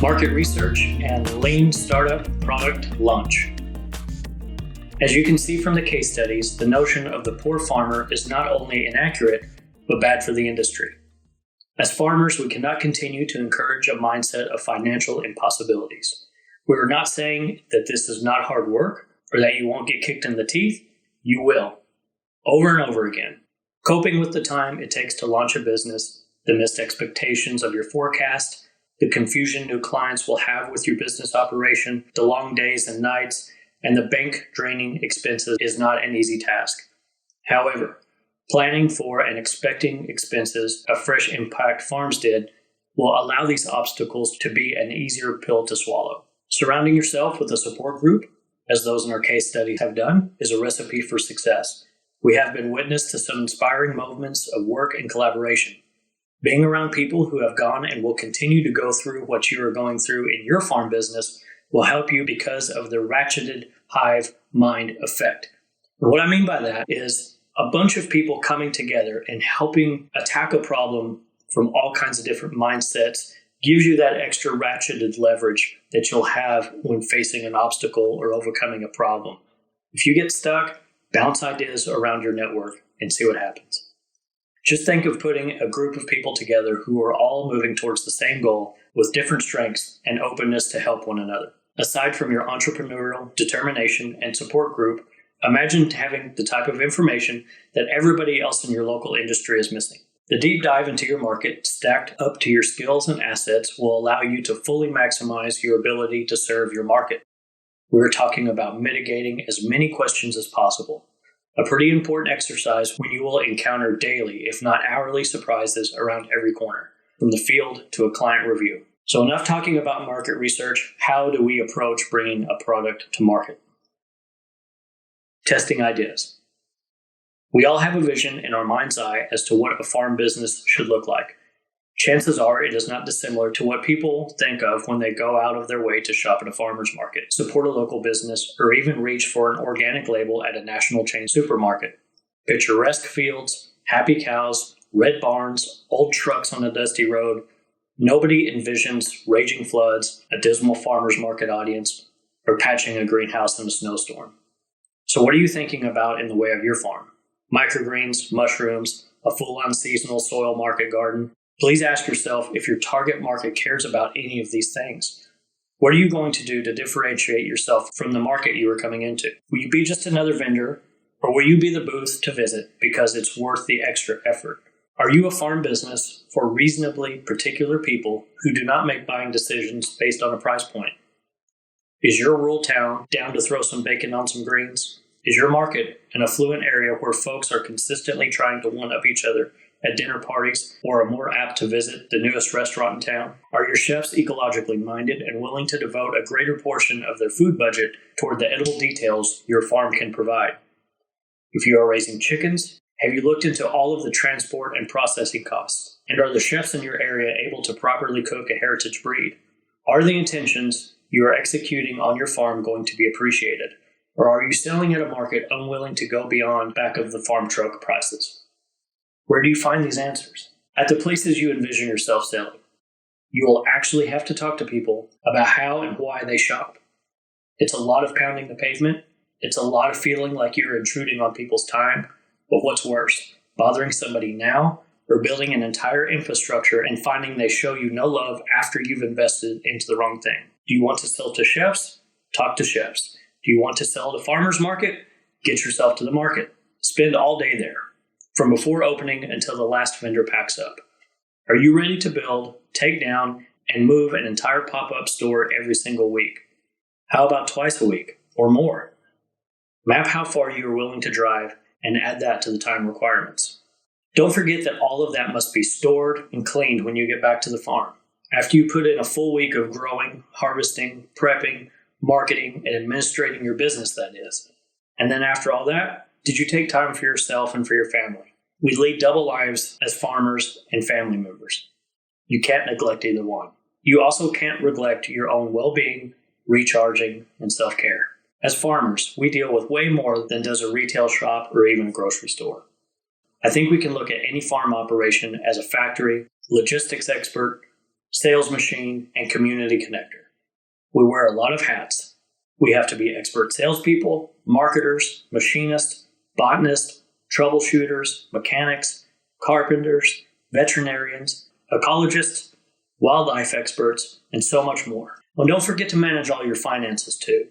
market research, and lean startup product launch. As you can see from the case studies, the notion of the poor farmer is not only inaccurate, but bad for the industry. As farmers, we cannot continue to encourage a mindset of financial impossibilities. We are not saying that this is not hard work or that you won't get kicked in the teeth. You will, over and over again. Coping with the time it takes to launch a business, the missed expectations of your forecast, the confusion new clients will have with your business operation, the long days and nights, and the bank draining expenses is not an easy task. However, planning for and expecting expenses of Fresh Impact Farms did will allow these obstacles to be an easier pill to swallow. Surrounding yourself with a support group, as those in our case studies have done, is a recipe for success. We have been witness to some inspiring moments of work and collaboration. Being around people who have gone and will continue to go through what you are going through in your farm business will help you because of the ratcheted hive mind effect. And what I mean by that is a bunch of people coming together and helping attack a problem from all kinds of different mindsets gives you that extra ratcheted leverage that you'll have when facing an obstacle or overcoming a problem. If you get stuck, bounce ideas around your network and see what happens. Just think of putting a group of people together who are all moving towards the same goal with different strengths and openness to help one another. Aside from your entrepreneurial determination and support group, imagine having the type of information that everybody else in your local industry is missing. The deep dive into your market, stacked up to your skills and assets, will allow you to fully maximize your ability to serve your market. We're talking about mitigating as many questions as possible. A pretty important exercise when you will encounter daily, if not hourly, surprises around every corner, from the field to a client review. So enough talking about market research. How do we approach bringing a product to market? Testing ideas. We all have a vision in our mind's eye as to what a farm business should look like. Chances are it is not dissimilar to what people think of when they go out of their way to shop at a farmer's market, support a local business, or even reach for an organic label at a national chain supermarket. Picturesque fields, happy cows, red barns, old trucks on a dusty road. Nobody envisions raging floods, a dismal farmer's market audience, or patching a greenhouse in a snowstorm. So what are you thinking about in the way of your farm? Microgreens, mushrooms, a full-on seasonal soil market garden? Please ask yourself if your target market cares about any of these things. What are you going to do to differentiate yourself from the market you are coming into? Will you be just another vendor, or will you be the booth to visit because it's worth the extra effort? Are you a farm business for reasonably particular people who do not make buying decisions based on a price point? Is your rural town down to throw some bacon on some greens? Is your market an affluent area where folks are consistently trying to one-up each other at dinner parties, or are more apt to visit the newest restaurant in town? Are your chefs ecologically minded and willing to devote a greater portion of their food budget toward the edible details your farm can provide? If you are raising chickens, have you looked into all of the transport and processing costs? And are the chefs in your area able to properly cook a heritage breed? Are the intentions you are executing on your farm going to be appreciated? Or are you selling at a market unwilling to go beyond back of the farm truck prices? Where do you find these answers? At the places you envision yourself selling. You will actually have to talk to people about how and why they shop. It's a lot of pounding the pavement. It's a lot of feeling like you're intruding on people's time. But what's worse, bothering somebody now or building an entire infrastructure and finding they show you no love after you've invested into the wrong thing? Do you want to sell to chefs? Talk to chefs. Do you want to sell to farmers market? Get yourself to the market. Spend all day there, from before opening until the last vendor packs up. Are you ready to build, take down, and move an entire pop-up store every single week? How about twice a week or more? Map how far you are willing to drive and add that to the time requirements. Don't forget that all of that must be stored and cleaned when you get back to the farm. After you put in a full week of growing, harvesting, prepping, marketing, and administrating your business, that is. And then after all that, did you take time for yourself and for your family? We lead double lives as farmers and family members. You can't neglect either one. You also can't neglect your own well-being, recharging, and self-care. As farmers, we deal with way more than does a retail shop or even a grocery store. I think we can look at any farm operation as a factory, logistics expert, sales machine, and community connector. We wear a lot of hats. We have to be expert salespeople, marketers, machinists, botanists, troubleshooters, mechanics, carpenters, veterinarians, ecologists, wildlife experts, and so much more. And don't forget to manage all your finances too.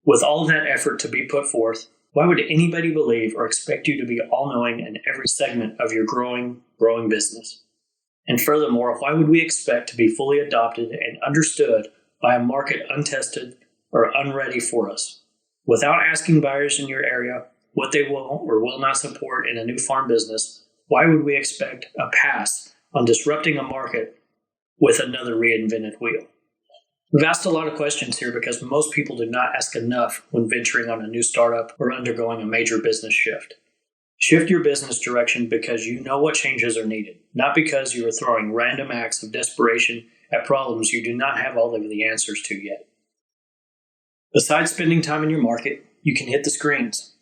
With all that effort to be put forth, why would anybody believe or expect you to be all-knowing in every segment of your growing business? And furthermore, why would we expect to be fully adopted and understood by a market untested or unready for us? Without asking buyers in your area what they will or will not support in a new farm business, why would we expect a pass on disrupting a market with another reinvented wheel? We've asked a lot of questions here because most people do not ask enough when venturing on a new startup or undergoing a major business shift. Shift your business direction because you know what changes are needed, not because you are throwing random acts of desperation at problems you do not have all of the answers to yet. Besides spending time in your market, you can hit the screens.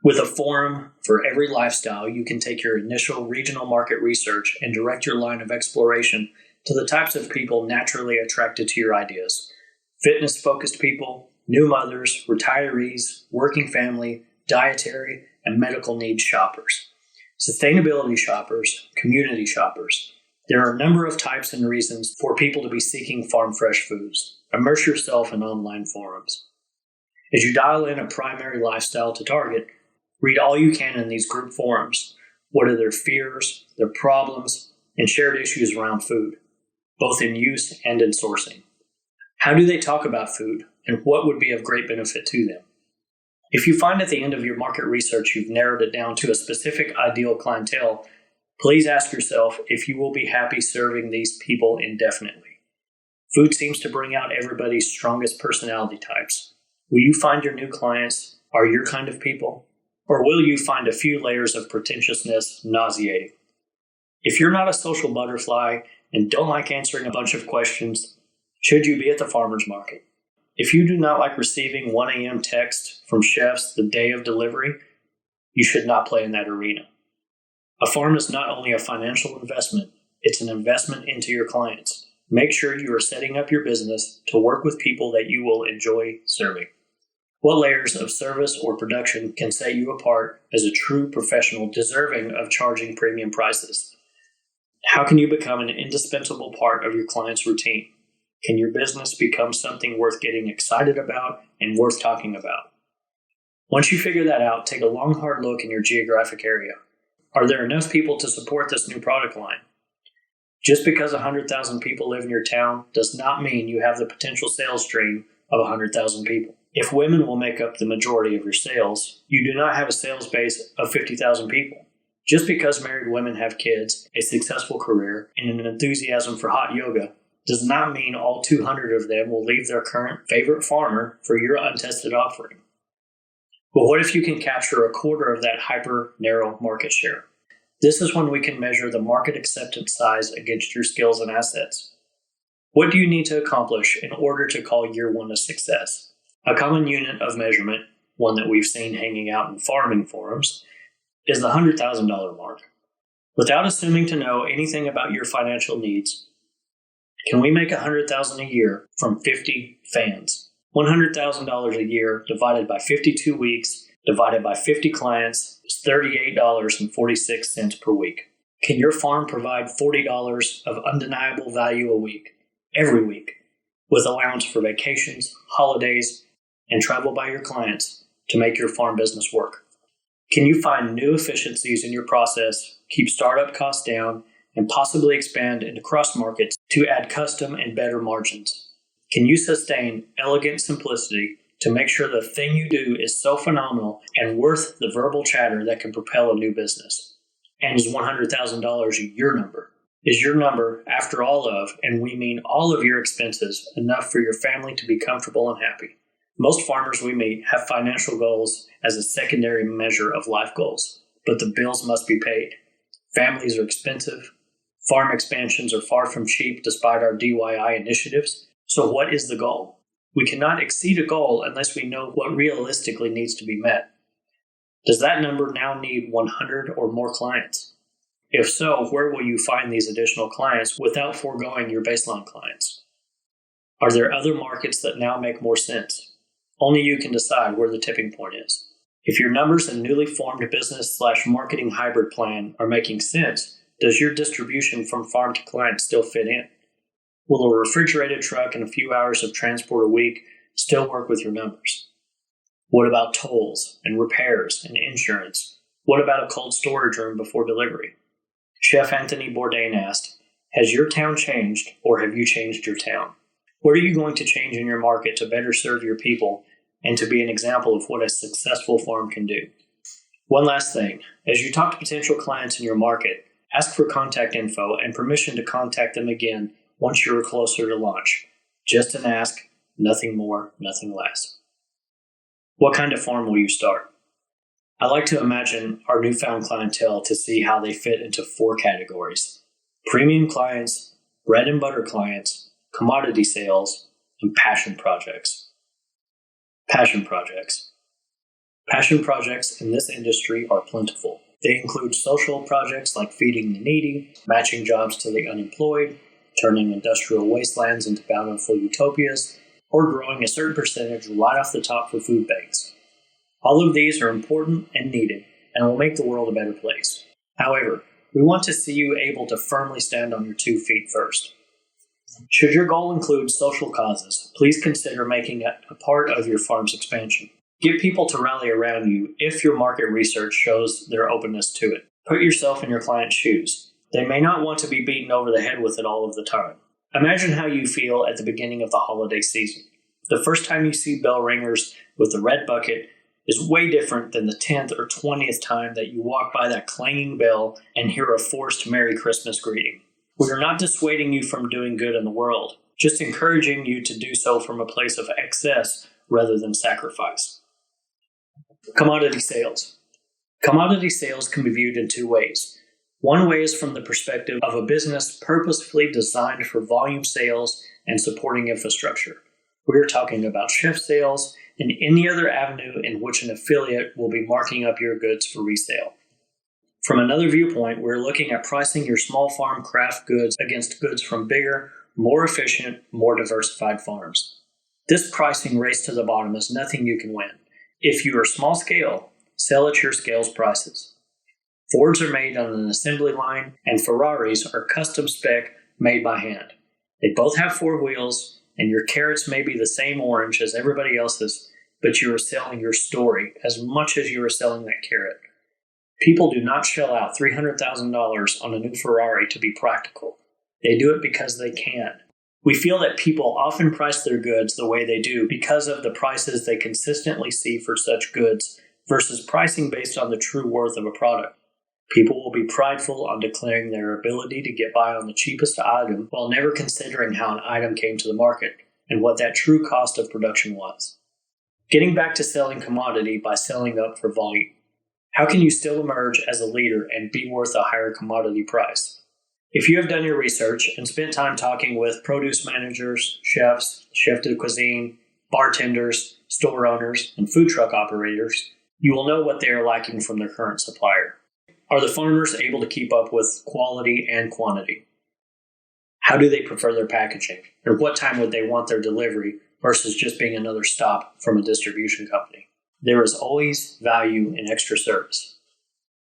With a forum for every lifestyle, you can take your initial regional market research and direct your line of exploration to the types of people naturally attracted to your ideas. Fitness-focused people, new mothers, retirees, working family, dietary, and medical needs shoppers. Sustainability shoppers, community shoppers. There are a number of types and reasons for people to be seeking farm fresh foods. Immerse yourself in online forums. As you dial in a primary lifestyle to target, read all you can in these group forums. What are their fears, their problems, and shared issues around food, both in use and in sourcing? How do they talk about food, and what would be of great benefit to them? If you find at the end of your market research you've narrowed it down to a specific ideal clientele, please ask yourself if you will be happy serving these people indefinitely. Food seems to bring out everybody's strongest personality types. Will you find your new clients are your kind of people? Or will you find a few layers of pretentiousness nauseating? If you're not a social butterfly and don't like answering a bunch of questions, should you be at the farmer's market? If you do not like receiving 1 a.m. text from chefs the day of delivery, you should not play in that arena. A farm is not only a financial investment, it's an investment into your clients. Make sure you are setting up your business to work with people that you will enjoy serving. What layers of service or production can set you apart as a true professional deserving of charging premium prices? How can you become an indispensable part of your client's routine? Can your business become something worth getting excited about and worth talking about? Once you figure that out, take a long, hard look in your geographic area. Are there enough people to support this new product line? Just because 100,000 people live in your town does not mean you have the potential sales stream of 100,000 people. If women will make up the majority of your sales, you do not have a sales base of 50,000 people. Just because married women have kids, a successful career, and an enthusiasm for hot yoga does not mean all 200 of them will leave their current favorite farmer for your untested offering. But what if you can capture a quarter of that hyper-narrow market share? This is when we can measure the market acceptance size against your skills and assets. What do you need to accomplish in order to call year one a success? A common unit of measurement, one that we've seen hanging out in farming forums, is the $100,000 mark. Without assuming to know anything about your financial needs, can we make $100,000 a year from 50 fans? $100,000 a year divided by 52 weeks, divided by 50 clients, is $38.46 per week. Can your farm provide $40 of undeniable value a week, every week, with allowance for vacations, holidays, and travel by your clients to make your farm business work? Can you find new efficiencies in your process, keep startup costs down, and possibly expand into cross markets to add custom and better margins? Can you sustain elegant simplicity to make sure the thing you do is so phenomenal and worth the verbal chatter that can propel a new business? And is $100,000 your number? Is your number, after all of, and we mean all of your expenses, enough for your family to be comfortable and happy? Most farmers we meet have financial goals as a secondary measure of life goals, but the bills must be paid. Families are expensive. Farm expansions are far from cheap despite our DIY initiatives. So what is the goal? We cannot exceed a goal unless we know what realistically needs to be met. Does that number now need 100 or more clients? If so, where will you find these additional clients without foregoing your baseline clients? Are there other markets that now make more sense? Only you can decide where the tipping point is. If your numbers and newly formed business/marketing hybrid plan are making sense, does your distribution from farm to client still fit in? Will a refrigerated truck and a few hours of transport a week still work with your numbers? What about tolls and repairs and insurance? What about a cold storage room before delivery? Chef Anthony Bourdain asked, has your town changed or have you changed your town? What are you going to change in your market to better serve your people and to be an example of what a successful farm can do? One last thing, as you talk to potential clients in your market, ask for contact info and permission to contact them again once you're closer to launch. Just an ask, nothing more, nothing less. What kind of farm will you start? I like to imagine our newfound clientele to see how they fit into 4 categories: premium clients, bread and butter clients, commodity sales, and passion projects. Passion projects. Passion projects in this industry are plentiful. They include social projects like feeding the needy, matching jobs to the unemployed, turning industrial wastelands into bountiful utopias, or growing a certain percentage right off the top for food banks. All of these are important and needed and will make the world a better place. However, we want to see you able to firmly stand on your 2 feet first. Should your goal include social causes, please consider making it a part of your farm's expansion. Get people to rally around you if your market research shows their openness to it. Put yourself in your client's shoes. They may not want to be beaten over the head with it all of the time. Imagine how you feel at the beginning of the holiday season. The first time you see bell ringers with the red bucket is way different than the 10th or 20th time that you walk by that clanging bell and hear a forced Merry Christmas greeting. We are not dissuading you from doing good in the world, just encouraging you to do so from a place of excess rather than sacrifice. Commodity sales. Commodity sales can be viewed in 2 ways. One way is from the perspective of a business purposefully designed for volume sales and supporting infrastructure. We are talking about chef sales and any other avenue in which an affiliate will be marking up your goods for resale. From another viewpoint, we're looking at pricing your small farm craft goods against goods from bigger, more efficient, more diversified farms. This pricing race to the bottom is nothing you can win. If you are small scale, sell at your scale's prices. Fords are made on an assembly line, and Ferraris are custom spec made by hand. They both have 4 wheels, and your carrots may be the same orange as everybody else's, but you are selling your story as much as you are selling that carrot. People do not shell out $300,000 on a new Ferrari to be practical. They do it because they can. We feel that people often price their goods the way they do because of the prices they consistently see for such goods versus pricing based on the true worth of a product. People will be prideful on declaring their ability to get by on the cheapest item while never considering how an item came to the market and what that true cost of production was. Getting back to selling commodity by selling up for volume. How can you still emerge as a leader and be worth a higher commodity price? If you have done your research and spent time talking with produce managers, chefs, chef de cuisine, bartenders, store owners, and food truck operators, you will know what they are lacking from their current supplier. Are the farmers able to keep up with quality and quantity? How do they prefer their packaging? And what time would they want their delivery versus just being another stop from a distribution company? There is always value in extra service.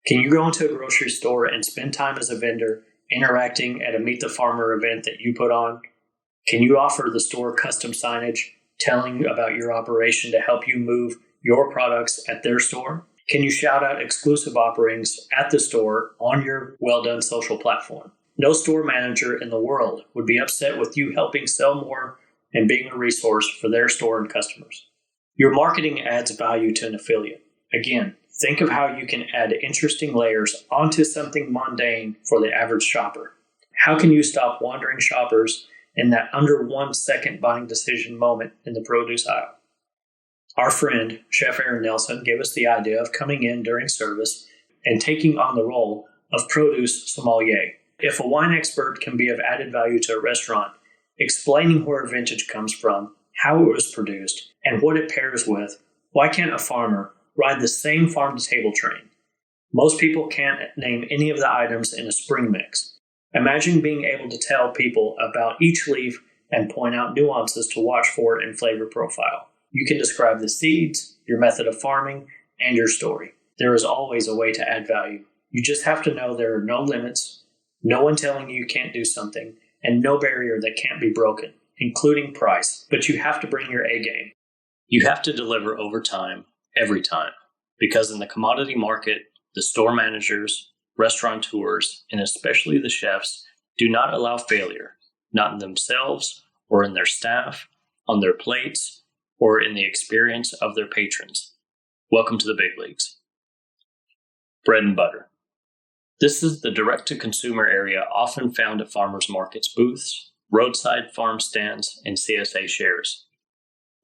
Can you go into a grocery store and spend time as a vendor interacting at a Meet the Farmer event that you put on? Can you offer the store custom signage telling about your operation to help you move your products at their store? Can you shout out exclusive offerings at the store on your well-done social platform? No store manager in the world would be upset with you helping sell more and being a resource for their store and customers. Your marketing adds value to an affiliate. Again, think of how you can add interesting layers onto something mundane for the average shopper. How can you stop wandering shoppers in that under 1 second buying decision moment in the produce aisle? Our friend, Chef Aaron Nelson, gave us the idea of coming in during service and taking on the role of produce sommelier. If a wine expert can be of added value to a restaurant, explaining where a vintage comes from, how it was produced, and what it pairs with, why can't a farmer ride the same farm-to-table train? Most people can't name any of the items in a spring mix. Imagine being able to tell people about each leaf and point out nuances to watch for in flavor profile. You can describe the seeds, your method of farming, and your story. There is always a way to add value. You just have to know there are no limits, no one telling you can't do something, and no barrier that can't be broken, including price. But you have to bring your A game. You have to deliver over time, every time. Because in the commodity market, the store managers, restaurateurs, and especially the chefs do not allow failure, not in themselves or in their staff, on their plates, or in the experience of their patrons. Welcome to the big leagues. Bread and butter. This is the direct-to-consumer area often found at farmers markets booths, roadside farm stands, and CSA shares.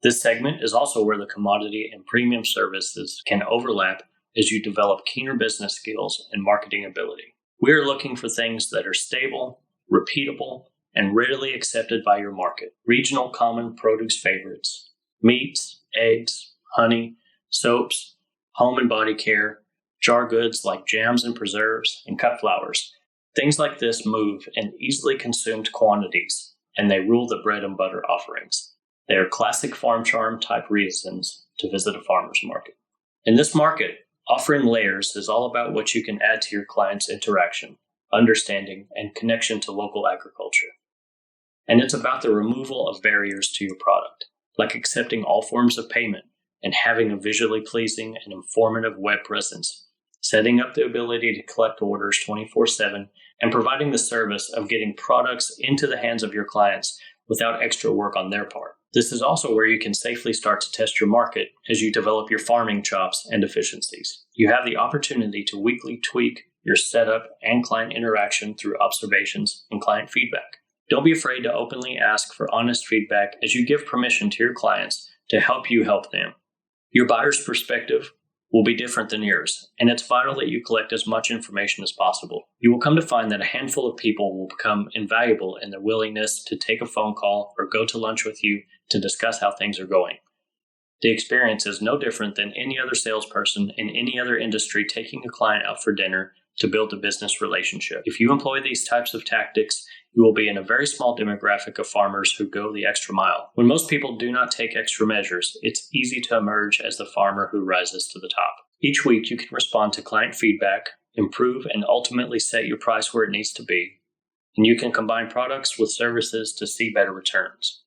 This segment is also where the commodity and premium services can overlap as you develop keener business skills and marketing ability. We are looking for things that are stable, repeatable, and readily accepted by your market. Regional common produce favorites, meats, eggs, honey, soaps, home and body care, jar goods like jams and preserves, and cut flowers. Things like this move in easily consumed quantities, and they rule the bread and butter offerings. They are classic farm charm type reasons to visit a farmer's market. In this market, offering layers is all about what you can add to your client's interaction, understanding, and connection to local agriculture. And it's about the removal of barriers to your product, like accepting all forms of payment and having a visually pleasing and informative web presence, setting up the ability to collect orders 24/7, and providing the service of getting products into the hands of your clients without extra work on their part. This is also where you can safely start to test your market as you develop your farming chops and efficiencies. You have the opportunity to weekly tweak your setup and client interaction through observations and client feedback. Don't be afraid to openly ask for honest feedback as you give permission to your clients to help you help them. Your buyer's perspective will be different than yours, and it's vital that you collect as much information as possible. You will come to find that a handful of people will become invaluable in their willingness to take a phone call or go to lunch with you to discuss how things are going. The experience is no different than any other salesperson in any other industry taking a client out for dinner to build a business relationship. If you employ these types of tactics, you will be in a very small demographic of farmers who go the extra mile. When most people do not take extra measures, it's easy to emerge as the farmer who rises to the top. Each week, you can respond to client feedback, improve, and ultimately set your price where it needs to be. And you can combine products with services to see better returns.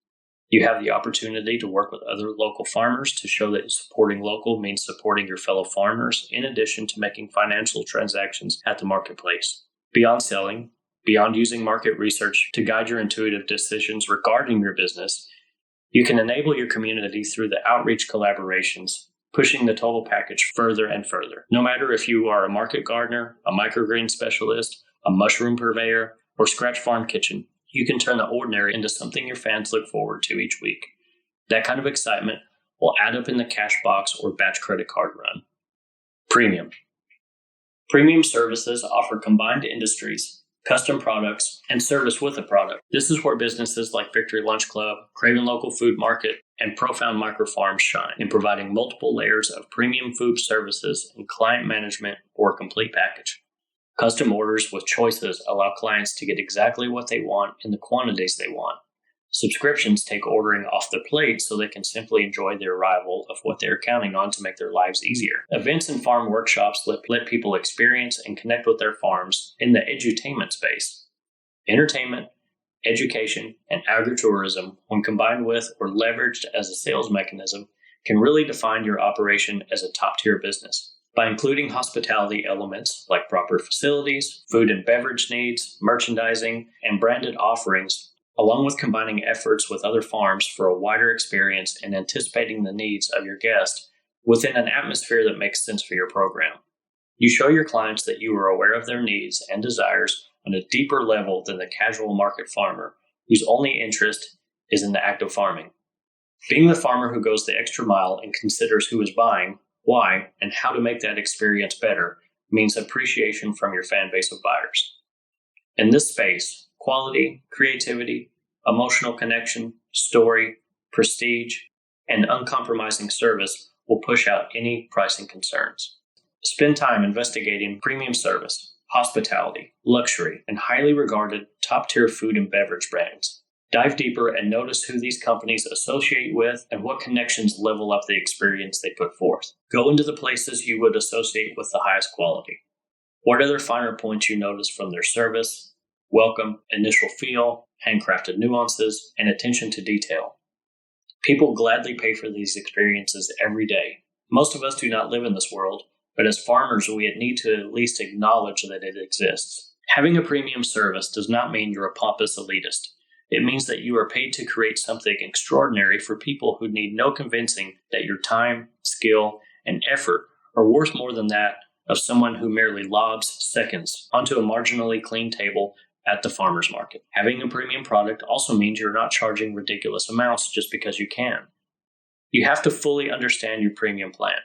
You have the opportunity to work with other local farmers to show that supporting local means supporting your fellow farmers, in addition to making financial transactions at the marketplace. Beyond selling, beyond using market research to guide your intuitive decisions regarding your business, you can enable your community through the outreach collaborations, pushing the total package further and further. No matter if you are a market gardener, a microgreen specialist, a mushroom purveyor, or scratch farm kitchen, you can turn the ordinary into something your fans look forward to each week. That kind of excitement will add up in the cash box or batch credit card run. Premium. Premium services offer combined industries, custom products, and service with a product. This is where businesses like Victory Lunch Club, Craven Local Food Market, and Profound Microfarms shine in providing multiple layers of premium food services and client management for a complete package. Custom orders with choices allow clients to get exactly what they want in the quantities they want. Subscriptions take ordering off their plate so they can simply enjoy the arrival of what they're counting on to make their lives easier. Events and farm workshops let people experience and connect with their farms in the edutainment space. Entertainment, education, and agritourism, when combined with or leveraged as a sales mechanism, can really define your operation as a top-tier business. By including hospitality elements like proper facilities, food and beverage needs, merchandising, and branded offerings, along with combining efforts with other farms for a wider experience and anticipating the needs of your guest within an atmosphere that makes sense for your program. You show your clients that you are aware of their needs and desires on a deeper level than the casual market farmer whose only interest is in the act of farming. Being the farmer who goes the extra mile and considers who is buying, why, and how to make that experience better means appreciation from your fan base of buyers. In this space, quality, creativity, emotional connection, story, prestige, and uncompromising service will push out any pricing concerns. Spend time investigating premium service, hospitality, luxury, and highly regarded top-tier food and beverage brands. Dive deeper and notice who these companies associate with and what connections level up the experience they put forth. Go into the places you would associate with the highest quality. What are their finer points you notice from their service, welcome, initial feel, handcrafted nuances, and attention to detail? People gladly pay for these experiences every day. Most of us do not live in this world, but as farmers, we need to at least acknowledge that it exists. Having a premium service does not mean you're a pompous elitist. It means that you are paid to create something extraordinary for people who need no convincing that your time, skill, and effort are worth more than that of someone who merely lobs seconds onto a marginally clean table at the farmer's market. Having a premium product also means you're not charging ridiculous amounts just because you can. You have to fully understand your premium plan,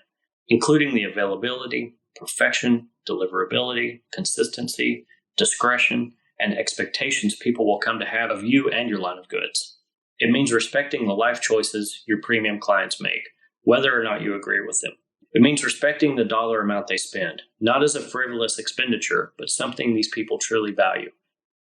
including the availability, perfection, deliverability, consistency, discretion, and expectations people will come to have of you and your line of goods. It means respecting the life choices your premium clients make, whether or not you agree with them. It means respecting the dollar amount they spend, not as a frivolous expenditure, but something these people truly value.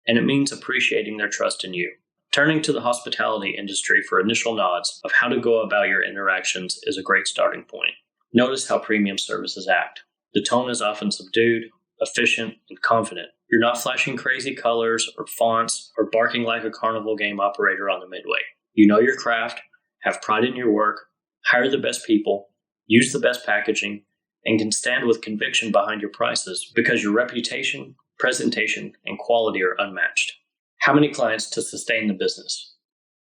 And it means appreciating their trust in you. Turning to the hospitality industry for initial nods of how to go about your interactions is a great starting point. Notice how premium services act. The tone is often subdued, efficient, and confident. You're not flashing crazy colors or fonts or barking like a carnival game operator on the midway. You know your craft, have pride in your work, hire the best people, use the best packaging, and can stand with conviction behind your prices because your reputation, presentation, and quality are unmatched. How many clients to sustain the business?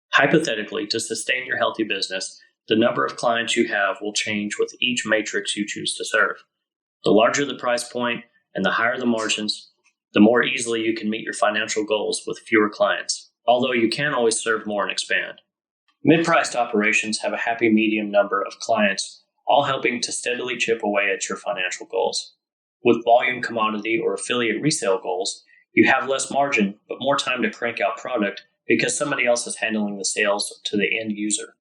Hypothetically, to sustain your healthy business, the number of clients you have will change with each matrix you choose to serve. The larger the price point and the higher the margins, the more easily you can meet your financial goals with fewer clients, although you can always serve more and expand. Mid-priced operations have a happy medium number of clients, all helping to steadily chip away at your financial goals. With volume commodity or affiliate resale goals, you have less margin but more time to crank out product because somebody else is handling the sales to the end user.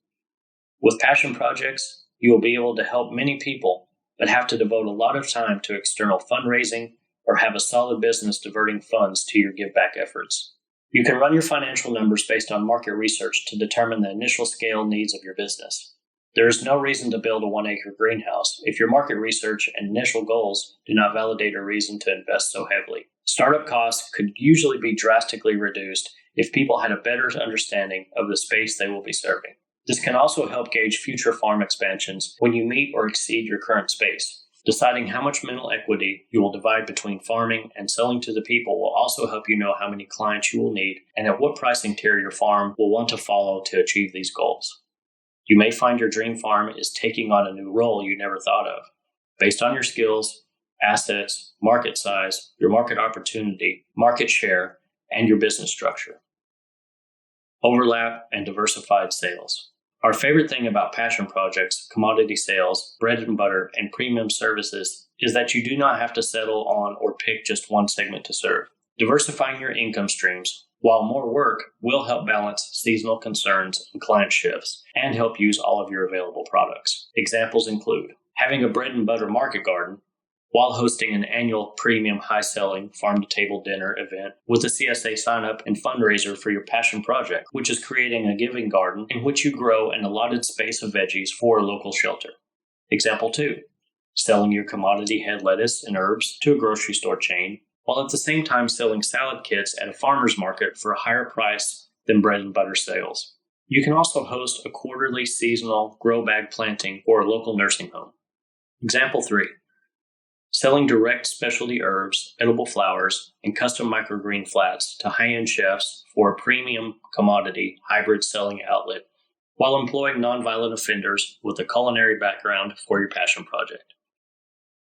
With passion projects, you will be able to help many people but have to devote a lot of time to external fundraising or have a solid business diverting funds to your give-back efforts. You can run your financial numbers based on market research to determine the initial scale needs of your business. There is no reason to build a 1-acre greenhouse if your market research and initial goals do not validate a reason to invest so heavily. Startup costs could usually be drastically reduced if people had a better understanding of the space they will be serving. This can also help gauge future farm expansions when you meet or exceed your current space. Deciding how much mental equity you will divide between farming and selling to the people will also help you know how many clients you will need and at what pricing tier your farm will want to follow to achieve these goals. You may find your dream farm is taking on a new role you never thought of, based on your skills, assets, market size, your market opportunity, market share, and your business structure. Overlap and diversified sales. Our favorite thing about passion projects, commodity sales, bread and butter, and premium services is that you do not have to settle on or pick just one segment to serve. Diversifying your income streams, while more work, will help balance seasonal concerns and client shifts and help use all of your available products. Examples include having a bread and butter market garden while hosting an annual premium high-selling farm-to-table dinner event with a CSA sign-up and fundraiser for your passion project, which is creating a giving garden in which you grow an allotted space of veggies for a local shelter. Example 2, selling your commodity head lettuce and herbs to a grocery store chain, while at the same time selling salad kits at a farmer's market for a higher price than bread and butter sales. You can also host a quarterly seasonal grow bag planting for a local nursing home. Example 3, selling direct specialty herbs, edible flowers, and custom microgreen flats to high-end chefs for a premium commodity hybrid selling outlet, while employing nonviolent offenders with a culinary background for your passion project.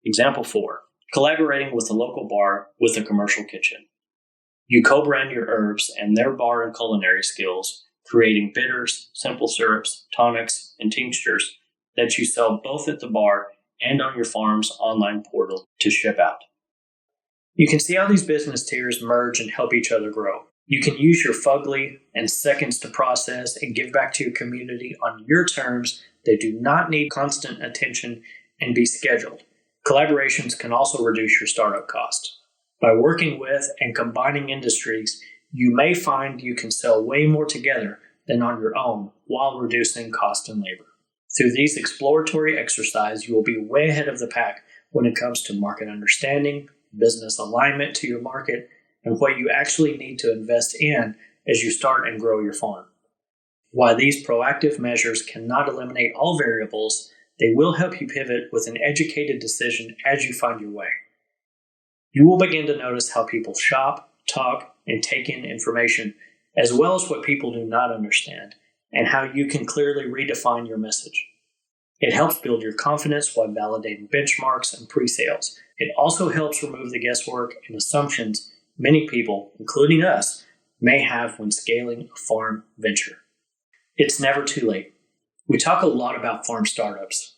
Example 4, collaborating with a local bar with a commercial kitchen. You co-brand your herbs and their bar and culinary skills, creating bitters, simple syrups, tonics, and tinctures that you sell both at the bar and on your farm's online portal to ship out. You can see how these business tiers merge and help each other grow. You can use your fugly and seconds to process and give back to your community on your terms that do not need constant attention and be scheduled. Collaborations can also reduce your startup cost. By working with and combining industries, you may find you can sell way more together than on your own while reducing cost and labor. Through these exploratory exercises, you will be way ahead of the pack when it comes to market understanding, business alignment to your market, and what you actually need to invest in as you start and grow your farm. While these proactive measures cannot eliminate all variables, they will help you pivot with an educated decision as you find your way. You will begin to notice how people shop, talk, and take in information, as well as what people do not understand, and how you can clearly redefine your message. It helps build your confidence while validating benchmarks and pre-sales. It also helps remove the guesswork and assumptions many people, including us, may have when scaling a farm venture. It's never too late. We talk a lot about farm startups,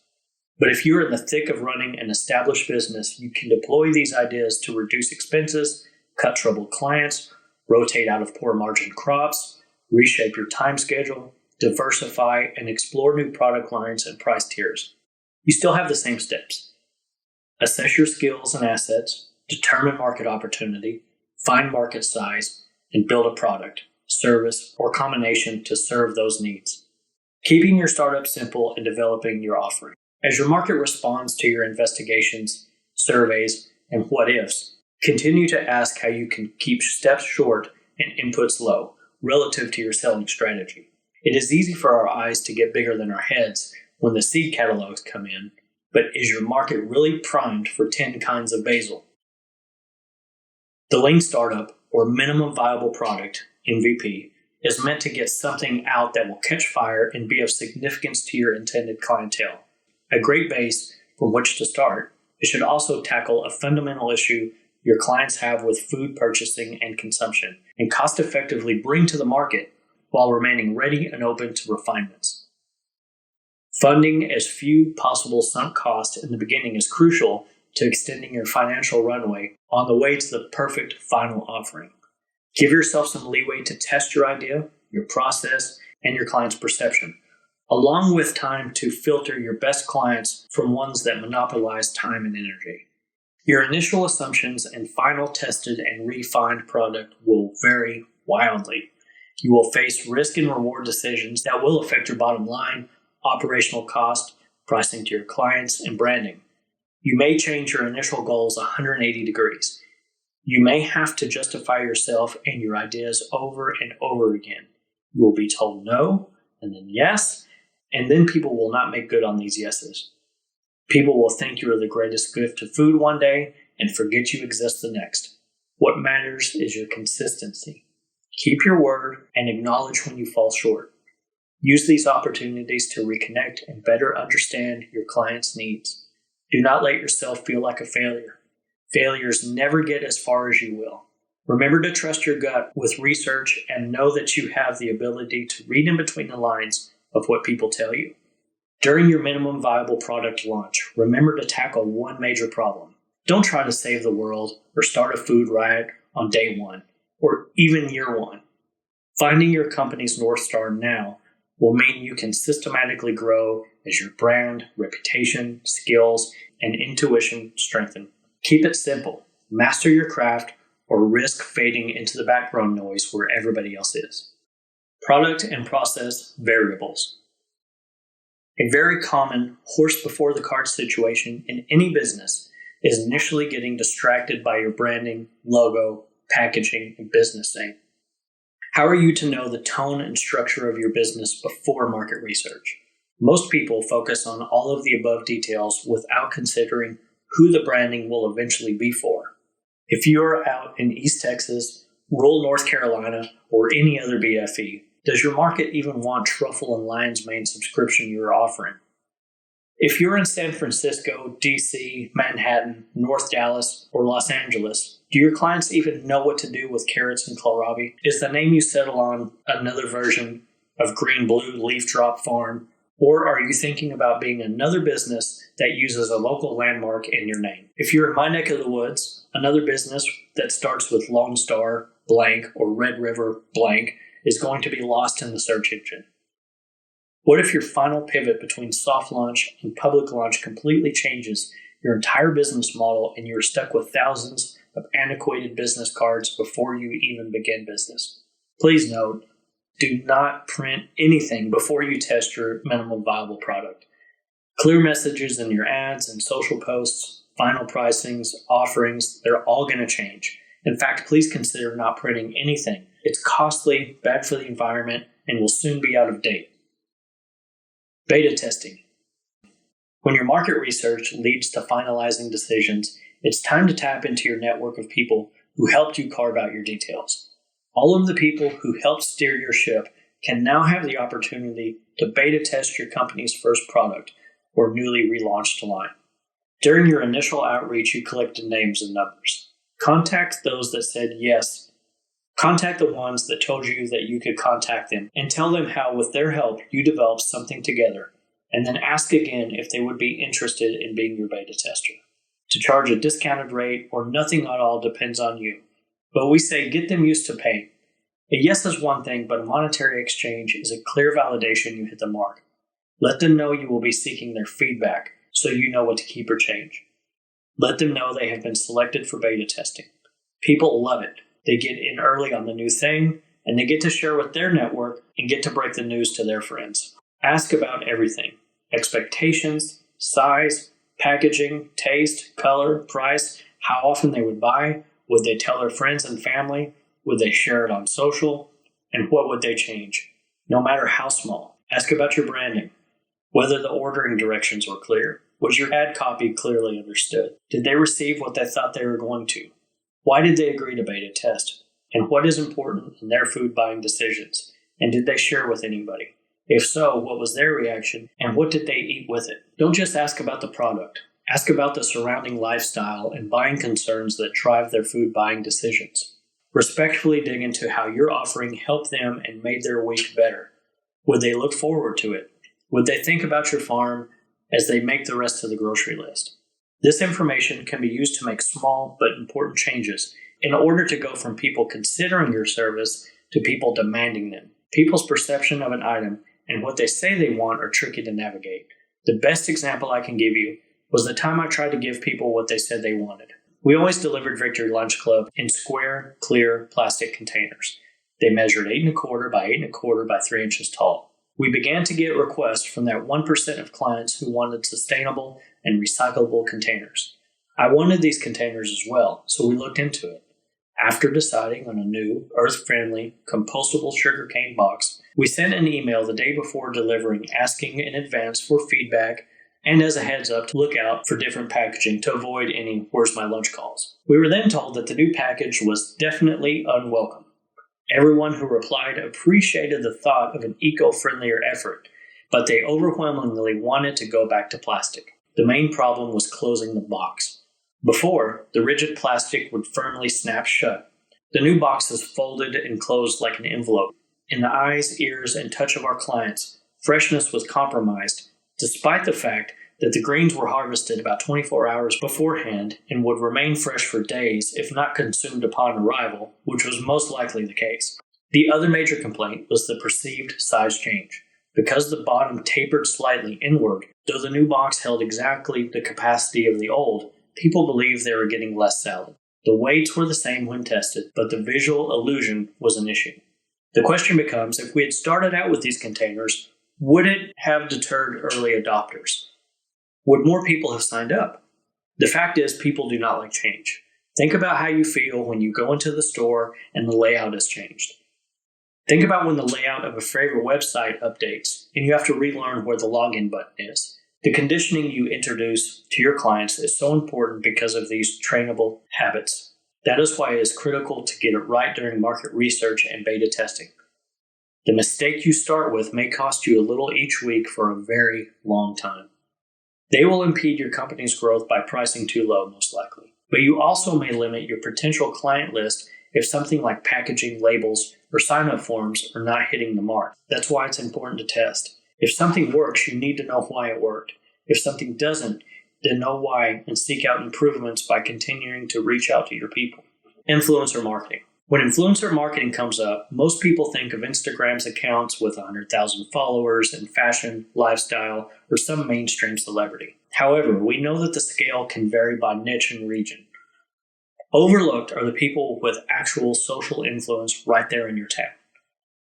but if you're in the thick of running an established business, you can deploy these ideas to reduce expenses, cut troubled clients, rotate out of poor margin crops, reshape your time schedule, diversify, and explore new product lines and price tiers. You still have the same steps. Assess your skills and assets, determine market opportunity, find market size, and build a product, service, or combination to serve those needs. Keeping your startup simple and developing your offering. As your market responds to your investigations, surveys, and what-ifs, continue to ask how you can keep steps short and inputs low relative to your selling strategy. It is easy for our eyes to get bigger than our heads when the seed catalogs come in, but is your market really primed for 10 kinds of basil? The lean startup, or minimum viable product, MVP, is meant to get something out that will catch fire and be of significance to your intended clientele. A great base from which to start, it should also tackle a fundamental issue your clients have with food purchasing and consumption, and cost-effectively bring to the market while remaining ready and open to refinements. Funding as few possible sunk costs in the beginning is crucial to extending your financial runway on the way to the perfect final offering. Give yourself some leeway to test your idea, your process, and your client's perception, along with time to filter your best clients from ones that monopolize time and energy. Your initial assumptions and final tested and refined product will vary wildly. You will face risk and reward decisions that will affect your bottom line, operational cost, pricing to your clients, and branding. You may change your initial goals 180 degrees. You may have to justify yourself and your ideas over and over again. You will be told no, and then yes, and then people will not make good on these yeses. People will think you are the greatest gift to food one day and forget you exist the next. What matters is your consistency. Keep your word and acknowledge when you fall short. Use these opportunities to reconnect and better understand your client's needs. Do not let yourself feel like a failure. Failures never get as far as you will. Remember to trust your gut with research and know that you have the ability to read in between the lines of what people tell you. During your minimum viable product launch, remember to tackle one major problem. Don't try to save the world or start a food riot on day one or even year one. Finding your company's North Star now will mean you can systematically grow as your brand, reputation, skills, and intuition strengthen. Keep it simple. Master your craft or risk fading into the background noise where everybody else is. Product and process variables. A very common horse before the cart situation in any business is initially getting distracted by your branding, logo, packaging, and business name. How are you to know the tone and structure of your business before market research? Most people focus on all of the above details without considering who the branding will eventually be for. If you are out in East Texas, rural North Carolina, or any other BFE, does your market even want truffle and lion's mane subscription you are offering? If you're in San Francisco, DC, Manhattan, North Dallas, or Los Angeles, do your clients even know what to do with carrots and kohlrabi? Is the name you settle on another version of Green Blue Leaf Drop Farm? Or are you thinking about being another business that uses a local landmark in your name? If you're in my neck of the woods, another business that starts with Lone Star blank or Red River blank is going to be lost in the search engine. What if your final pivot between soft launch and public launch completely changes your entire business model and you're stuck with thousands of antiquated business cards before you even begin business. Please note, do not print anything before you test your minimum viable product. Clear messages in your ads and social posts, final pricings, offerings, they're all going to change. In fact, please consider not printing anything. It's costly, bad for the environment, and will soon be out of date. Beta testing. When your market research leads to finalizing decisions, it's time to tap into your network of people who helped you carve out your details. All of the people who helped steer your ship can now have the opportunity to beta test your company's first product or newly relaunched line. During your initial outreach, you collected names and numbers. Contact those that said yes. Contact the ones that told you that you could contact them and tell them how, with their help, you developed something together, and then ask again if they would be interested in being your beta tester. To charge a discounted rate or nothing at all depends on you, but we say get them used to paying. A yes is one thing, but a monetary exchange is a clear validation you hit the mark. Let them know you will be seeking their feedback so you know what to keep or change. Let them know they have been selected for beta testing. People love it. They get in early on the new thing, and they get to share with their network and get to break the news to their friends. Ask about everything: expectations, size, packaging, taste, color, price, how often they would buy, would they tell their friends and family, would they share it on social, and what would they change, no matter how small. Ask about your branding, whether the ordering directions were clear. Was your ad copy clearly understood? Did they receive what they thought they were going to? Why did they agree to beta test? And what is important in their food buying decisions? And did they share with anybody? If so, what was their reaction, and what did they eat with it? Don't just ask about the product. Ask about the surrounding lifestyle and buying concerns that drive their food buying decisions. Respectfully dig into how your offering helped them and made their week better. Would they look forward to it? Would they think about your farm as they make the rest of the grocery list? This information can be used to make small but important changes in order to go from people considering your service to people demanding them. People's perception of an item and what they say they want are tricky to navigate. The best example I can give you was the time I tried to give people what they said they wanted. We always delivered Victory Lunch Club in square, clear, plastic containers. They measured 8 1/4 by 8 1/4 by 3 inches tall. We began to get requests from that 1% of clients who wanted sustainable and recyclable containers. I wanted these containers as well, so we looked into it. After deciding on a new, earth-friendly, compostable sugarcane box, we sent an email the day before delivering asking in advance for feedback and as a heads up to look out for different packaging to avoid any "where's my lunch" calls. We were then told that the new package was definitely unwelcome. Everyone who replied appreciated the thought of an eco-friendlier effort, but they overwhelmingly wanted to go back to plastic. The main problem was closing the box. Before, the rigid plastic would firmly snap shut. The new box is folded and closed like an envelope. In the eyes, ears, and touch of our clients, freshness was compromised, despite the fact that the grains were harvested about 24 hours beforehand and would remain fresh for days if not consumed upon arrival, which was most likely the case. The other major complaint was the perceived size change. Because the bottom tapered slightly inward, though the new box held exactly the capacity of the old, people believed they were getting less salad. The weights were the same when tested, but the visual illusion was an issue. The question becomes, if we had started out with these containers, would it have deterred early adopters? Would more people have signed up? The fact is, people do not like change. Think about how you feel when you go into the store and the layout has changed. Think about when the layout of a favorite website updates and you have to relearn where the login button is. The conditioning you introduce to your clients is so important because of these trainable habits. That is why it is critical to get it right during market research and beta testing. The mistake you start with may cost you a little each week for a very long time. They will impede your company's growth by pricing too low, most likely. But you also may limit your potential client list if something like packaging, labels, or sign-up forms are not hitting the mark. That's why it's important to test. If something works, you need to know why it worked. If something doesn't, then know why and seek out improvements by continuing to reach out to your people. Influencer marketing. When influencer marketing comes up, most people think of Instagram's accounts with 100,000 followers in fashion, lifestyle, or some mainstream celebrity. However, we know that the scale can vary by niche and region. Overlooked are the people with actual social influence right there in your town.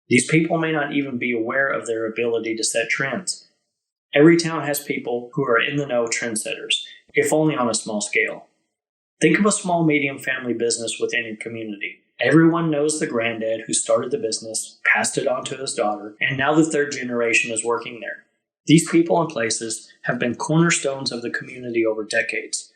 These people may not even be aware of their ability to set trends. Every town has people who are in the know trendsetters, if only on a small scale. Think of a small medium family business within your community. Everyone knows the granddad who started the business, passed it on to his daughter, and now the third generation is working there. These people and places have been cornerstones of the community over decades.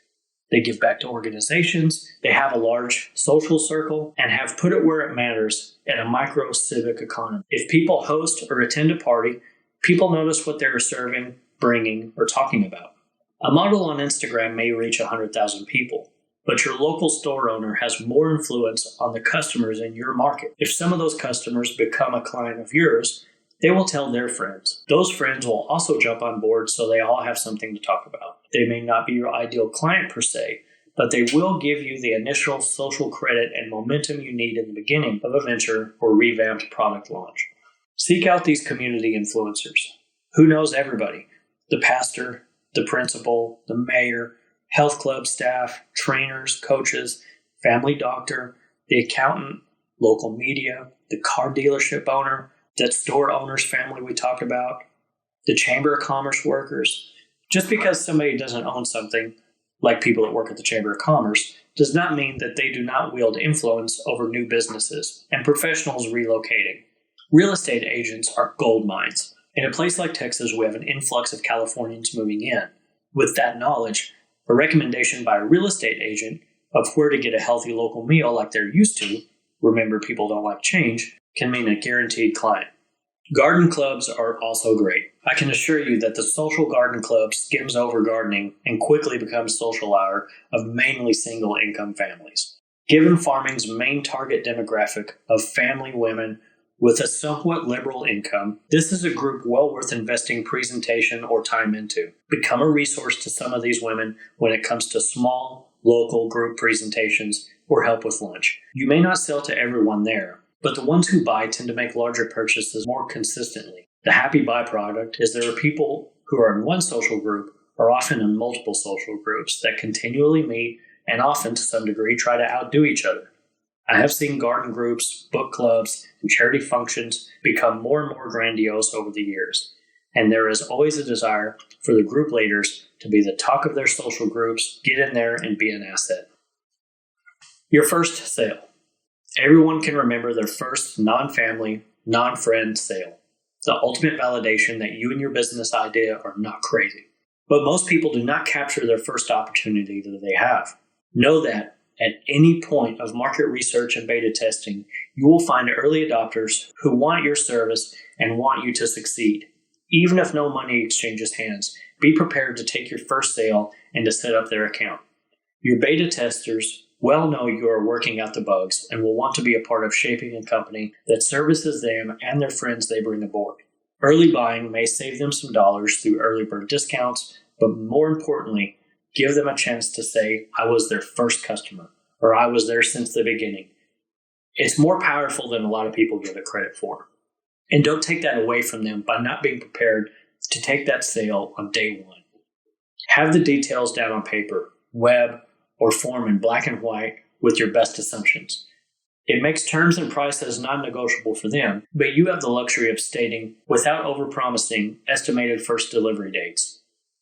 They give back to organizations, they have a large social circle, and have put it where it matters in a micro-civic economy. If people host or attend a party, people notice what they're serving, bringing, or talking about. A model on Instagram may reach 100,000 people, but your local store owner has more influence on the customers in your market. If some of those customers become a client of yours, they will tell their friends. Those friends will also jump on board so they all have something to talk about. They may not be your ideal client per se, but they will give you the initial social credit and momentum you need in the beginning of a venture or revamped product launch. Seek out these community influencers. Who knows everybody? The pastor, the principal, the mayor, health club staff, trainers, coaches, family doctor, the accountant, local media, the car dealership owner, that store owner's family we talked about, the Chamber of Commerce workers. Just because somebody doesn't own something, like people that work at the Chamber of Commerce, does not mean that they do not wield influence over new businesses and professionals relocating. Real estate agents are gold mines. In a place like Texas, we have an influx of Californians moving in. With that knowledge, a recommendation by a real estate agent of where to get a healthy local meal like they're used to, remember people don't like change, can mean a guaranteed client. Garden clubs are also great. I can assure you that the social garden club skims over gardening and quickly becomes social hour of mainly single income families. Given farming's main target demographic of family women with a somewhat liberal income, this is a group well worth investing presentation or time into. Become a resource to some of these women when it comes to small, local group presentations or help with lunch. You may not sell to everyone there, but the ones who buy tend to make larger purchases more consistently. The happy byproduct is there are people who are in one social group or often in multiple social groups that continually meet and often to some degree try to outdo each other. I have seen garden groups, book clubs, and charity functions become more and more grandiose over the years, and there is always a desire for the group leaders to be the talk of their social groups, get in there and be an asset. Your first sale. Everyone can remember their first non-family, non-friend sale. The ultimate validation that you and your business idea are not crazy. But most people do not capture their first opportunity that they have. Know that at any point of market research and beta testing, you will find early adopters who want your service and want you to succeed. Even if no money exchanges hands, be prepared to take your first sale and to set up their account. Your beta testers well know you are working out the bugs and will want to be a part of shaping a company that services them and their friends they bring aboard. Early buying may save them some dollars through early bird discounts, but more importantly, give them a chance to say, I was their first customer, or I was there since the beginning. It's more powerful than a lot of people give it credit for. And don't take that away from them by not being prepared to take that sale on day one. Have the details down on paper, web, or form in black and white with your best assumptions. It makes terms and prices non-negotiable for them, but you have the luxury of stating, without overpromising, estimated first delivery dates.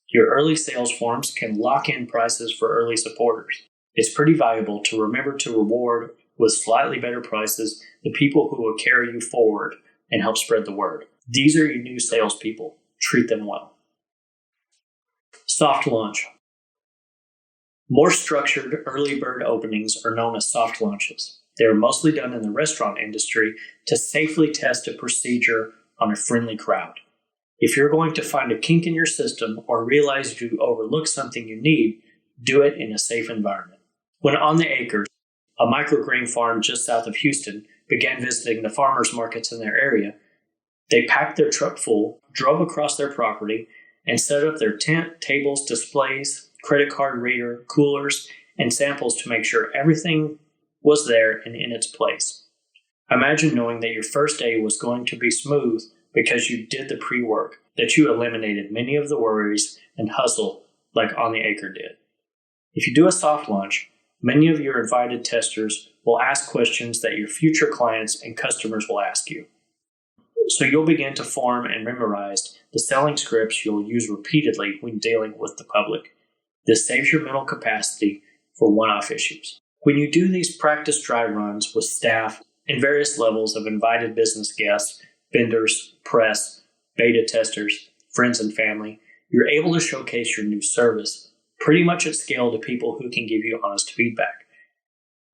Your early sales forms can lock in prices for early supporters. It's pretty valuable to remember to reward with slightly better prices the people who will carry you forward and help spread the word. These are your new salespeople. Treat them well. Soft launch. More structured early bird openings are known as soft launches. They are mostly done in the restaurant industry to safely test a procedure on a friendly crowd. If you're going to find a kink in your system or realize you overlooked something you need, do it in a safe environment. When On the Acres, a microgreen farm just south of Houston, began visiting the farmers markets in their area, they packed their truck full, drove across their property, and set up their tent, tables, displays, credit card reader, coolers, and samples to make sure everything was there and in its place. Imagine knowing that your first day was going to be smooth because you did the pre-work, that you eliminated many of the worries and hustle like On the Acre did. If you do a soft launch, many of your invited testers will ask questions that your future clients and customers will ask you. So you'll begin to form and memorize the selling scripts you'll use repeatedly when dealing with the public. This saves your mental capacity for one-off issues. When you do these practice dry runs with staff and various levels of invited business guests, vendors, press, beta testers, friends and family, you're able to showcase your new service pretty much at scale to people who can give you honest feedback.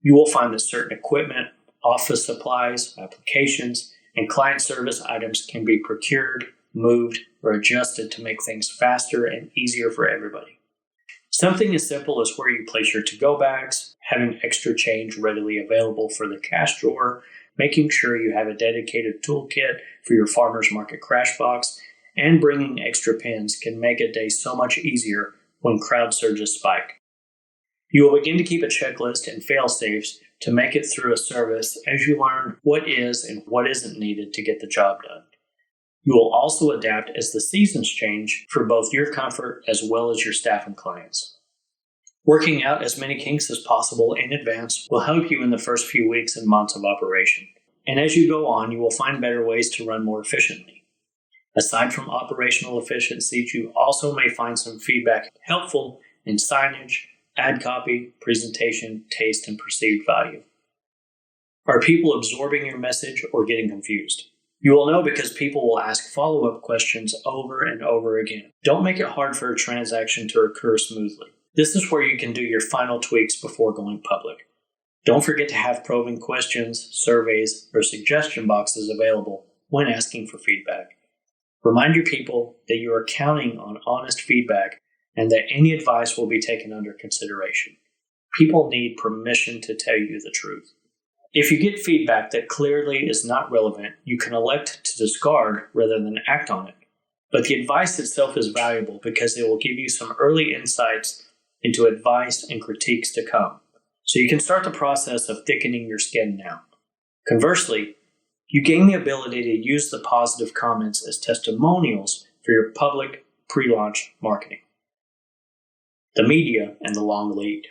You will find that certain equipment, office supplies, applications, and client service items can be procured, moved, or adjusted to make things faster and easier for everybody. Something as simple as where you place your to-go bags, having extra change readily available for the cash drawer, making sure you have a dedicated toolkit for your farmer's market crash box, and bringing extra pins can make a day so much easier when crowd surges spike. You will begin to keep a checklist and fail-safes to make it through a service as you learn what is and what isn't needed to get the job done. You will also adapt as the seasons change for both your comfort as well as your staff and clients. Working out as many kinks as possible in advance will help you in the first few weeks and months of operation. And as you go on, you will find better ways to run more efficiently. Aside from operational efficiencies, you also may find some feedback helpful in signage, ad copy, presentation, taste, and perceived value. Are people absorbing your message or getting confused? You will know because people will ask follow-up questions over and over again. Don't make it hard for a transaction to occur smoothly. This is where you can do your final tweaks before going public. Don't forget to have probing questions, surveys, or suggestion boxes available when asking for feedback. Remind your people that you are counting on honest feedback and that any advice will be taken under consideration. People need permission to tell you the truth. If you get feedback that clearly is not relevant, you can elect to discard rather than act on it. But the advice itself is valuable because it will give you some early insights into advice and critiques to come. So you can start the process of thickening your skin now. Conversely, you gain the ability to use the positive comments as testimonials for your public pre-launch marketing. The media and the long lead.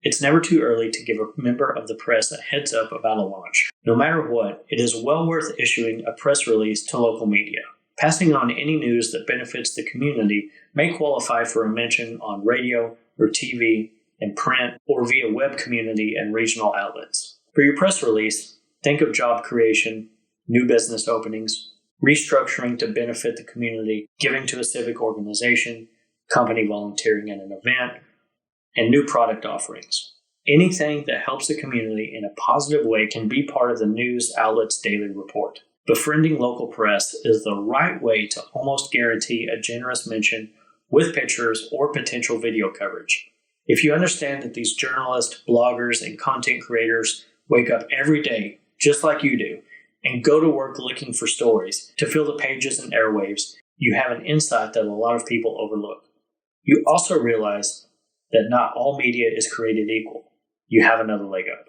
It's never too early to give a member of the press a heads up about a launch. No matter what, it is well worth issuing a press release to local media. Passing on any news that benefits the community may qualify for a mention on radio or TV and print or via web community and regional outlets. For your press release, think of job creation, new business openings, restructuring to benefit the community, giving to a civic organization, company volunteering at an event, and new product offerings. Anything that helps the community in a positive way can be part of the news outlet's daily report. Befriending local press is the right way to almost guarantee a generous mention with pictures or potential video coverage. If you understand that these journalists, bloggers, and content creators wake up every day, just like you do, and go to work looking for stories to fill the pages and airwaves, you have an insight that a lot of people overlook. You also realize that not all media is created equal. You have another leg up.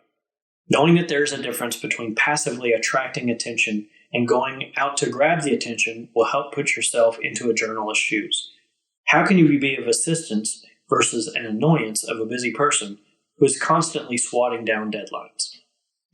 Knowing that there's a difference between passively attracting attention and going out to grab the attention will help put yourself into a journalist's shoes. How can you be of assistance versus an annoyance of a busy person who is constantly swatting down deadlines?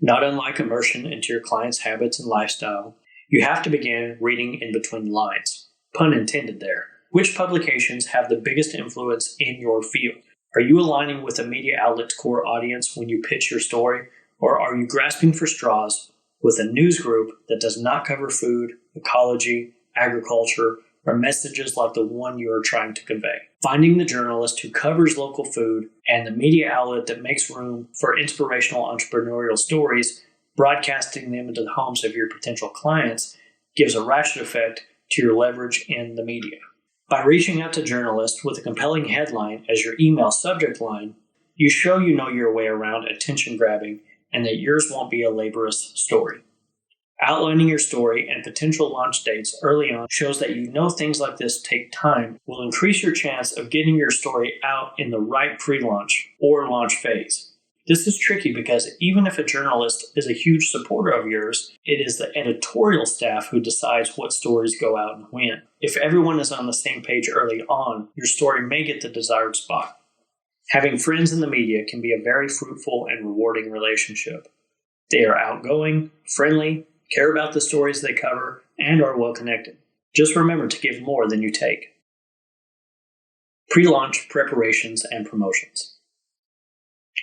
Not unlike immersion into your client's habits and lifestyle, you have to begin reading in between the lines. Pun intended there. Which publications have the biggest influence in your field? Are you aligning with a media outlet's core audience when you pitch your story, or are you grasping for straws with a news group that does not cover food, ecology, agriculture, or messages like the one you are trying to convey? Finding the journalist who covers local food and the media outlet that makes room for inspirational entrepreneurial stories, broadcasting them into the homes of your potential clients, gives a ratchet effect to your leverage in the media. By reaching out to journalists with a compelling headline as your email subject line, you show you know your way around attention grabbing and that yours won't be a laborious story. Outlining your story and potential launch dates early on shows that you know things like this take time will increase your chance of getting your story out in the right pre-launch or launch phase. This is tricky because even if a journalist is a huge supporter of yours, it is the editorial staff who decides what stories go out and when. If everyone is on the same page early on, your story may get the desired spot. Having friends in the media can be a very fruitful and rewarding relationship. They are outgoing, friendly, care about the stories they cover, and are well connected. Just remember to give more than you take. Pre-launch preparations and promotions.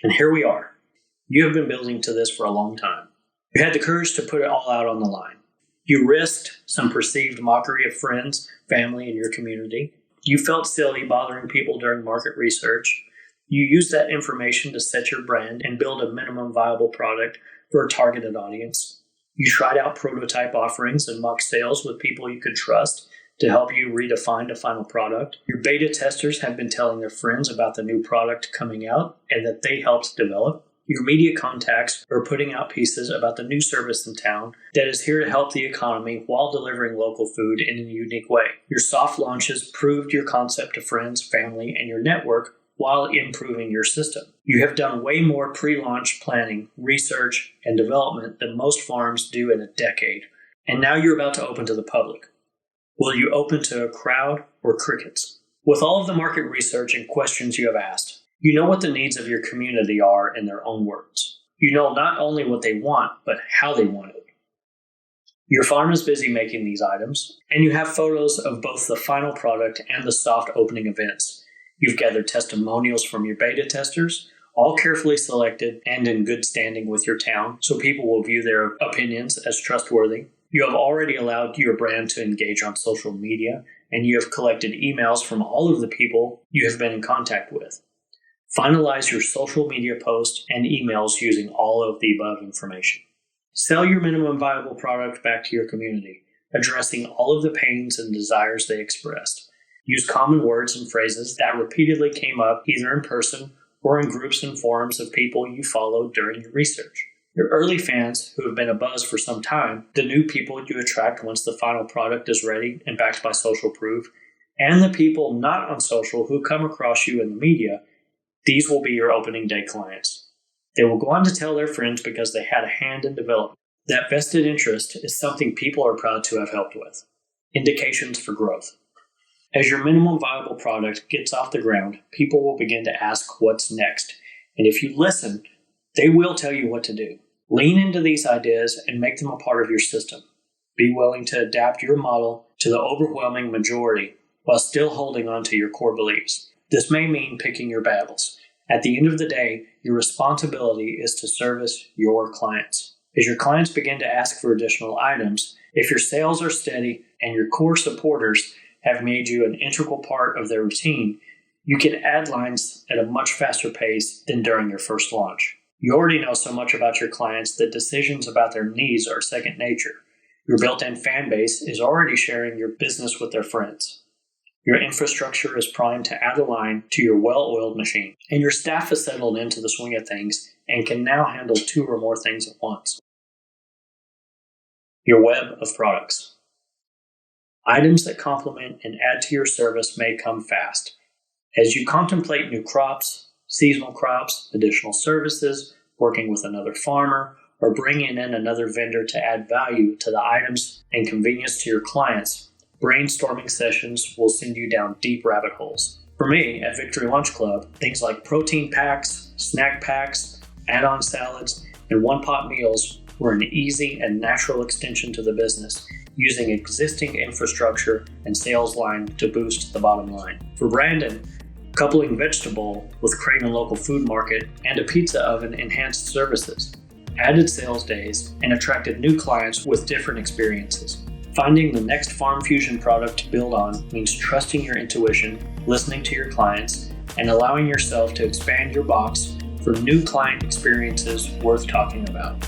And here we are. You have been building to this for a long time. You had the courage to put it all out on the line. You risked some perceived mockery of friends, family, and your community. You felt silly bothering people during market research. You used that information to set your brand and build a minimum viable product for a targeted audience. You tried out prototype offerings and mock sales with people you could trust to help you redefine a final product. Your beta testers have been telling their friends about the new product coming out and that they helped develop. Your media contacts are putting out pieces about the new service in town that is here to help the economy while delivering local food in a unique way. Your soft launches proved your concept to friends, family, and your network while improving your system. You have done way more pre-launch planning, research, and development than most farms do in a decade. And now you're about to open to the public. Will you open to a crowd or crickets? With all of the market research and questions you have asked, you know what the needs of your community are in their own words. You know not only what they want, but how they want it. Your farm is busy making these items, and you have photos of both the final product and the soft opening events. You've gathered testimonials from your beta testers, all carefully selected and in good standing with your town, so people will view their opinions as trustworthy. You have already allowed your brand to engage on social media, and you have collected emails from all of the people you have been in contact with. Finalize your social media posts and emails using all of the above information. Sell your minimum viable product back to your community, addressing all of the pains and desires they expressed. Use common words and phrases that repeatedly came up either in person or in groups and forums of people you followed during your research. Your early fans who have been abuzz for some time, the new people you attract once the final product is ready and backed by social proof, and the people not on social who come across you in the media, these will be your opening day clients. They will go on to tell their friends because they had a hand in development. That vested interest is something people are proud to have helped with. Indications for growth. As your minimum viable product gets off the ground, people will begin to ask what's next. And if you listen, they will tell you what to do. Lean into these ideas and make them a part of your system. Be willing to adapt your model to the overwhelming majority while still holding on to your core beliefs. This may mean picking your battles. At the end of the day, your responsibility is to service your clients. As your clients begin to ask for additional items, if your sales are steady and your core supporters have made you an integral part of their routine, you can add lines at a much faster pace than during your first launch. You already know so much about your clients that decisions about their needs are second nature. Your built-in fan base is already sharing your business with their friends. Your infrastructure is primed to add a line to your well-oiled machine, and your staff has settled into the swing of things and can now handle 2 or more things at once. Your web of products. Items that complement and add to your service may come fast. As you contemplate new crops, seasonal crops, additional services, working with another farmer, or bringing in another vendor to add value to the items and convenience to your clients, brainstorming sessions will send you down deep rabbit holes. For me, at Victory Lunch Club, things like protein packs, snack packs, add-on salads, and one-pot meals were an easy and natural extension to the business, using existing infrastructure and sales line to boost the bottom line. For Brandon, coupling vegetable with Craven Local Food Market and a pizza oven enhanced services, added sales days, and attracted new clients with different experiences. Finding the next Farm Fusion product to build on means trusting your intuition, listening to your clients, and allowing yourself to expand your box for new client experiences worth talking about.